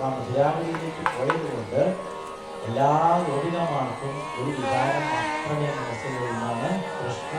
മധുരാവിലേക്ക് പോയതുകൊണ്ട് എല്ലാ ഗോപികമാർക്കും ഒരു വികാരം മാത്രമേ മനസ്സിൽ വരുന്നതാണ് കൃഷ്ണ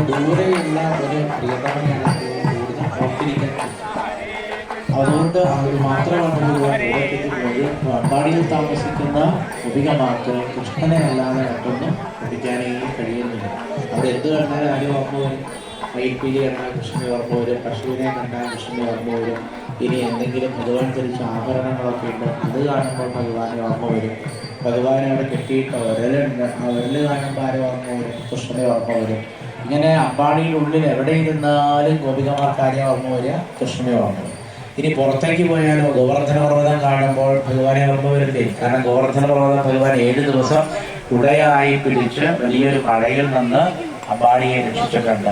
ദൂരെയുള്ള ഒരു പ്രിയതമയാണ് അതുകൊണ്ട് അവർ മാത്രമാണ് അമ്പാടിയിൽ താമസിക്കുന്ന ഗോപികമാർക്ക് കൃഷ്ണനെ അല്ലാതെ മറ്റൊന്നും പഠിക്കാനേ കഴിയുന്നില്ല. അവിടെ എന്ത് കണ്ടാലും ആരും ഓർമ്മ വരും. മയിൽപ്പീലി കണ്ടാൽ കൃഷ്ണനെ ഓർമ്മ വരും, പശുവിനെ കണ്ടാൽ കൃഷ്ണനെ ഓർമ്മ വരും. ഇനി എന്തെങ്കിലും ഭഗവാൻ ധരിച്ച ആഭരണങ്ങളൊക്കെ ഉണ്ട്, അത് കാണുമ്പോൾ ഭഗവാനെ ഓർമ്മ വരും. ഭഗവാനെ അവിടെ കെട്ടിയിട്ട വിരലുണ്ട്, ആ വിരല് കാണുമ്പോൾ ആരെ ഓർമ്മ വരും? കൃഷ്ണനെ ഓർമ്മ വരും. ഇങ്ങനെ അമ്പാടിയിലുള്ളിൽ എവിടെ ഇരുന്നാലും ഗോപികമാർക്ക് ആരെ ഓർമ്മ വരിക? കൃഷ്ണനെ ഓർമ്മ വരും. ഇനി പുറത്തേക്ക് പോയാലോ ഗോവർദ്ധന പർവ്വതം കാണുമ്പോൾ ഭഗവാനെ ഓർമ്മ വരില്ലേ? കാരണം ഗോവർദ്ധന പർവ്വതം ഭഗവാൻ 7 ദിവസം കുടയായി പിടിച്ച് വലിയൊരു മഴയിൽ നിന്ന് അമ്പാടിയെ രക്ഷിച്ചിട്ടുണ്ട്.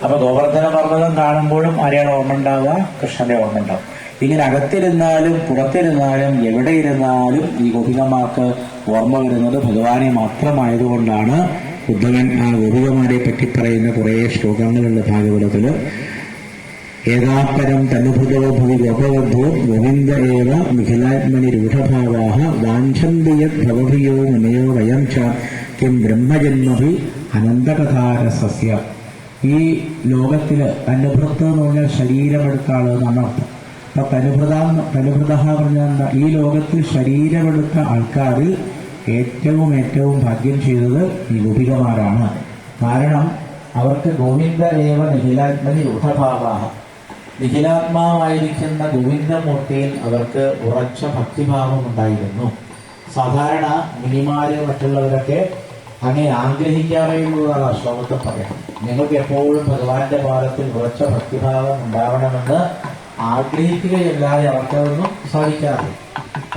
അപ്പൊ ഗോവർദ്ധന പർവ്വതം കാണുമ്പോഴും ആരെയാണ് ഓർമ്മ ഉണ്ടാവുക? കൃഷ്ണന്റെ ഓർമ്മ ഉണ്ടാവും. ഇങ്ങനെ അകത്തിരുന്നാലും പുറത്തിരുന്നാലും എവിടെ ഇരുന്നാലും ഈ ഗോപികമാർക്ക് ഓർമ്മ വരുന്നത് ഭഗവാനെ മാത്രമായതുകൊണ്ടാണ് ഉദ്ധവൻ ആ ഗോപികമാരെ പറ്റി പറയുന്ന കുറെ ശ്ലോകങ്ങളുള്ള ഭാഗവതത്തില് ഏകാപരം തനുഭുതോ ഭൂരി ഗോപവധോ ഗോവിന്ദ ഏവ മിഥിലാത്മനി രൂഢഭാവാഹ വാഞ്ചന്തിയത് ഭവഭിയോ മുനയോ വയം ച കിം ബ്രഹ്മജന്മഭി അനന്തകഥാരസസ്യ. ഈ ലോകത്തില് തനുഭൃത്ത് എന്ന് പറഞ്ഞാൽ ശരീരമെടുത്ത ആള് എന്നാണ് അർത്ഥം. അപ്പൊ തനുഭൃത പറഞ്ഞാൽ എന്താ? ഈ ലോകത്തിൽ ശരീരമെടുത്ത ആൾക്കാരിൽ ഏറ്റവും ഭാഗ്യം ചെയ്തത് ഈ ഗോപികമാരാണ്. കാരണം അവർക്ക് ഗോവിന്ദ ഏവ നിഖിലാത്മനി രൂഢഭാവാഹ, നിഖിലാത്മാവായിരിക്കുന്ന ഗോവിന്ദമൂർത്തിയിൽ അവർക്ക് ഉറച്ച ഭക്തിഭാവം ഉണ്ടായിരുന്നു. സാധാരണ മുനിമാര് മറ്റുള്ളവരൊക്കെ അങ്ങനെ ആഗ്രഹിക്കാറേയുള്ളതാണ് ശ്ലോകത്തിൽ പറയാം. നിങ്ങൾക്ക് എപ്പോഴും ഭഗവാന്റെ പാദത്തിൽ ഉറച്ച ഭക്തിഭാവം ഉണ്ടാവണമെന്ന് ആഗ്രഹിക്കുകയല്ലാതെ അവർക്കതൊന്നും സാധിക്കാറില്ല.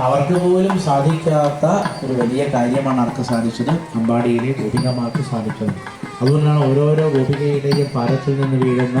അവർക്ക് പോലും സാധിക്കാത്ത ഒരു വലിയ കാര്യമാണ് അവർക്ക് സാധിച്ചത്, അമ്പാടിയിലെ ഗോപികമാർക്ക് സാധിച്ചത്. അതുകൊണ്ടാണ് ഓരോരോ ഗോപികയുടെയും പാദത്തിൽ നിന്ന് വീഴുന്ന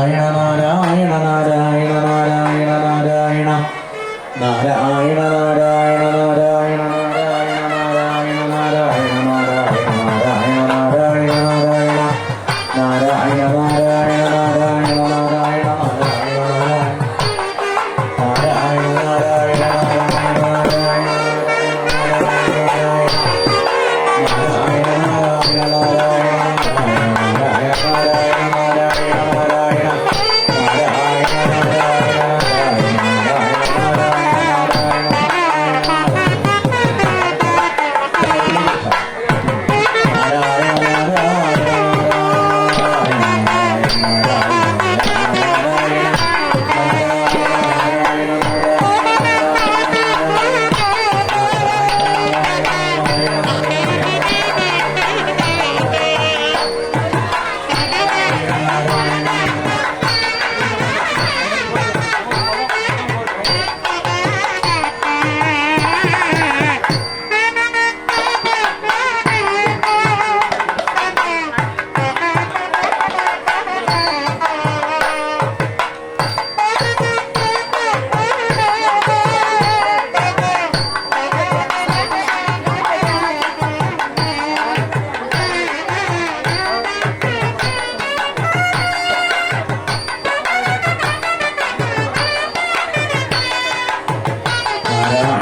നാരായണ നാരായണ നാരായണ നാരായണ നാരായണ നാരായണ നാരായണ നാരായണ നാരായണ നാരായണ നാരായണ നാരായണ നാരായണ നാരായണ നാരായണ നാരായണ നാരായണ നാരായണ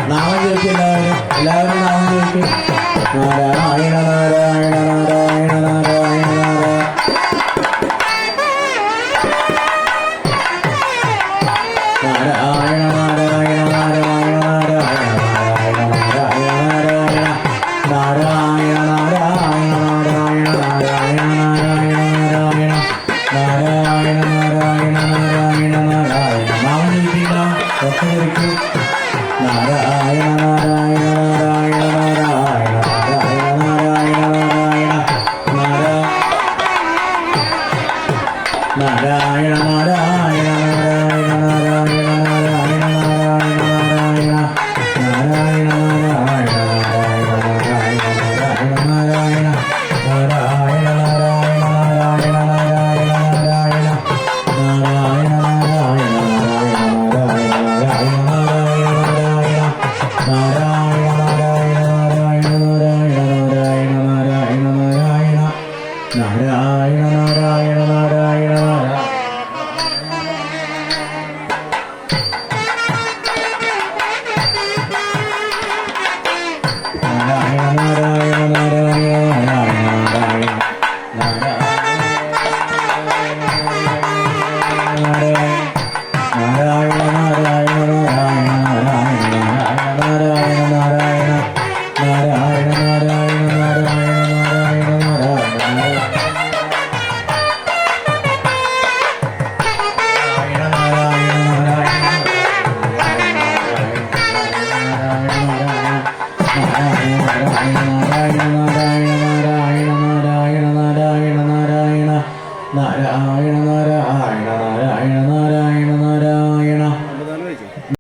നാമം ചോദിക്കും എല്ലാവരും നാമം ചോദിക്കും. നാരായണ നാരായണ നാരായണ നാരായണ നാരായണ നാരായണ നാരായണ നാരായണ നാരായണ നാരായണ നാരായണ നാരായണ നാരായണ നാരായണ നാരായണ നാരായണ നാരായണ നാരായണ നാരായണ നാമം ചോദിക്കുക.